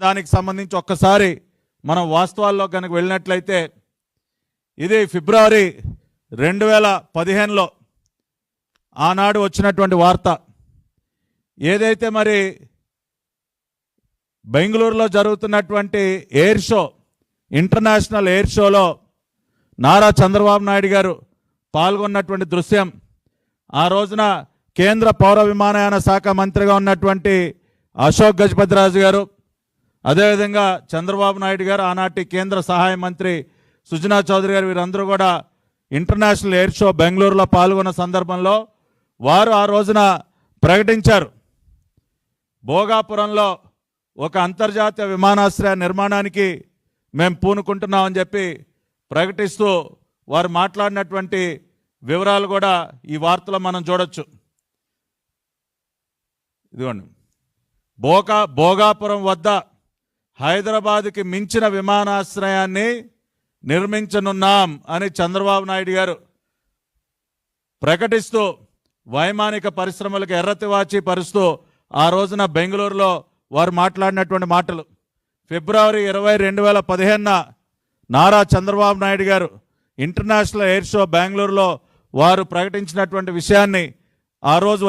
దానికి సంబంధించి ఒక్కసారి మనం వాస్తవాల్లో కనుక వెళ్ళినట్లయితే ఇది ఫిబ్రవరి 2015లో ఆనాడు వచ్చినటువంటి వార్త. ఏదైతే మరి బెంగళూరులో జరుగుతున్నటువంటి ఎయిర్ షో, ఇంటర్నేషనల్ ఎయిర్ షోలో నారా చంద్రబాబు నాయుడు గారు పాల్గొన్నటువంటి దృశ్యం, ఆ రోజున కేంద్ర పౌర విమానయాన శాఖ మంత్రిగా ఉన్నటువంటి అశోక్ గజపతిరాజు గారు, అదేవిధంగా చంద్రబాబు నాయుడు గారు, ఆనాటి కేంద్ర సహాయ మంత్రి సుజనా చౌదరి గారు, వీరందరూ కూడా ఇంటర్నేషనల్ ఎయిర్ షో బెంగళూరులో పాల్గొన్న సందర్భంలో వారు ఆ రోజున ప్రకటించారు, భోగాపురంలో ఒక అంతర్జాతీయ విమానాశ్రయ నిర్మాణానికి మేము పూనుకుంటున్నామని చెప్పి ప్రకటిస్తూ వారు మాట్లాడినటువంటి వివరాలు కూడా ఈ వార్తలో మనం చూడొచ్చు. ఇదిగోండి, భోగాపురం వద్ద హైదరాబాద్కి మించిన విమానాశ్రయాన్ని నిర్మించనున్నాం అని చంద్రబాబు నాయుడు గారు ప్రకటిస్తూ వైమానిక పరిశ్రమలకు ఎర్రతివాచి పరుస్తూ ఆ రోజున బెంగళూరులో వారు మాట్లాడినటువంటి మాటలు. ఫిబ్రవరి 20, 2015 నారా చంద్రబాబు నాయుడు గారు ఇంటర్నేషనల్ ఎయిర్ షో బెంగళూరులో వారు ప్రకటించినటువంటి విషయాన్ని ఆ రోజు